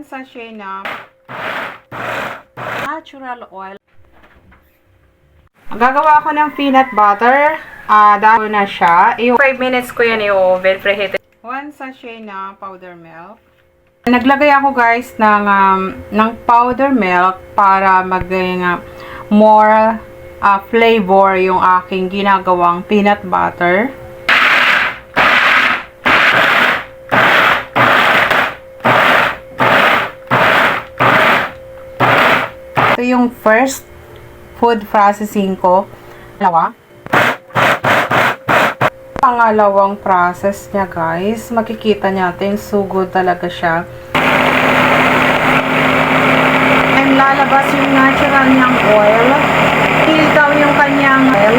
Sachet na natural oil. Gagawa ako ng peanut butter. Dahil na siya. 5 minutes ko yan i-oven preheated. 1 sachet na powder milk. Naglagay ako guys ng powder milk para maging more flavor yung aking ginagawang peanut butter. Ito yung first food processing ko. Pangalawang process niya guys. Makikita natin sugod talaga siya. And lalabas yung natural niyang oil. Feel daw yung kanyang oil.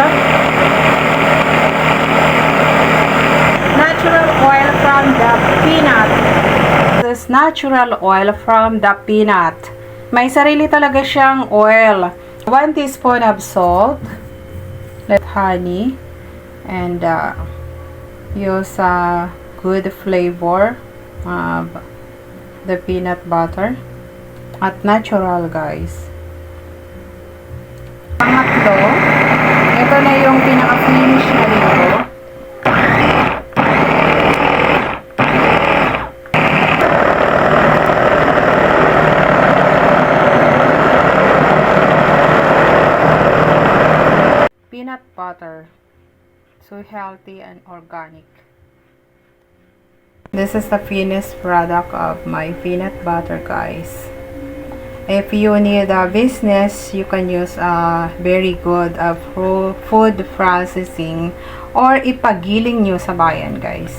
Natural oil from the peanut. This natural oil from the peanut. May sarili talaga siyang oil. 1 teaspoon of salt. Let honey. And use good flavor of the peanut butter. At natural guys. Pangatlo. Ito na yung pinaka-finish na dito. Peanut butter, so healthy and organic. This is the finished product of my peanut butter guys. If you need a business, you can use a very good food processing or ipagiling nyo sa bayan guys.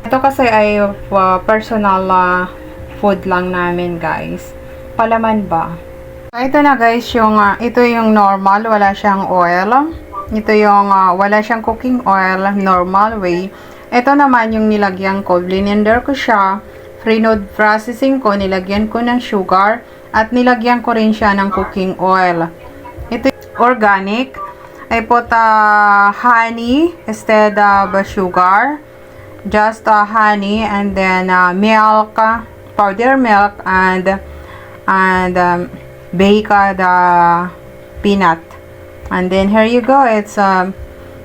Ito kasi ay personal food lang namin guys. Palaman ba? Ito na guys, ito yung normal, wala siyang oil. Ito yung wala siyang cooking oil, normal way. Ito naman yung nilagyan ko, blender ko siya, pre-food processing ko, nilagyan ko ng sugar, at nilagyan ko rin siya ng cooking oil. Ito yung organic. I put honey instead of sugar. Just honey and then milk, powder milk, and bake the peanut. And then here you go. It's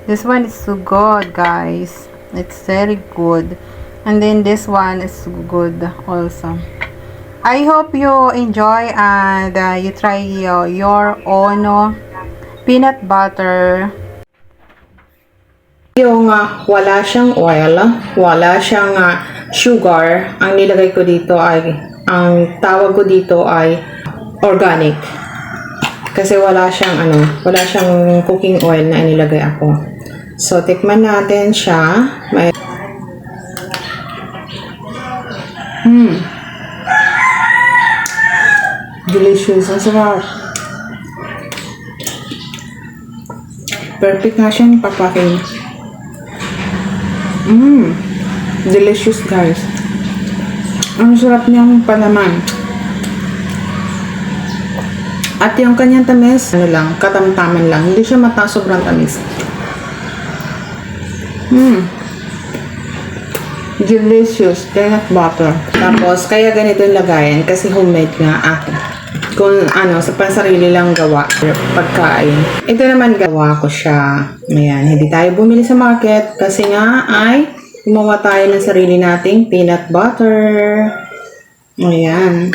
this one is so good guys. It's very good. And then this one is good also. I hope you enjoy and you try your own peanut butter. Yung wala siyang oil, wala siyang sugar. Ang nilagay ko dito ay, ang tawag ko dito ay organic. Kasi wala siyang wala siyang cooking oil na inilagay ako. So tikman natin siya. May delicious. Ang sarap. Perfect nga siyang papakin. Delicious guys. Ang sarap niyang palaman. At yung kanyang tamis, katamtaman lang. Hindi siya mataas, sobrang tamis. Delicious peanut butter. Tapos, kaya ganito yung lagayan kasi homemade nga ako. Kung sa pansarili lang gawa, pagkain. Ito naman gawa ko siya. Ayan, hindi tayo bumili sa market kasi nga ay gumawa tayo ng sarili nating peanut butter. Ayan.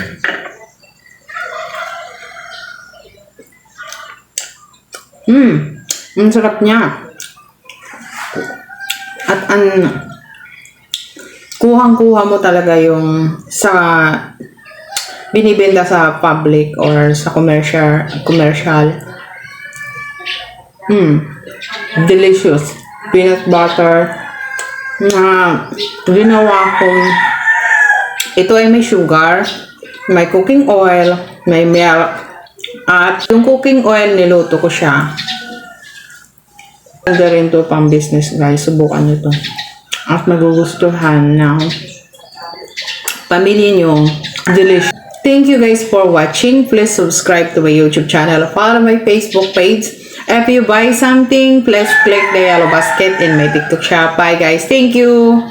Ang sarap niya. At kuhang-kuha mo talaga yung sa binibenta sa public or sa commercial. Delicious peanut butter na ginawa ko. Ito ay may sugar, may cooking oil, may milk, at yung cooking oil niluto ko siya. Ganda rin to pang business guys. Subukan nyo to. At magugustuhan na pamilya nyo. Delicious. Thank you guys for watching. Please subscribe to my YouTube channel. Follow my Facebook page. If you buy something, please click the yellow basket in my TikTok shop. Bye guys. Thank you.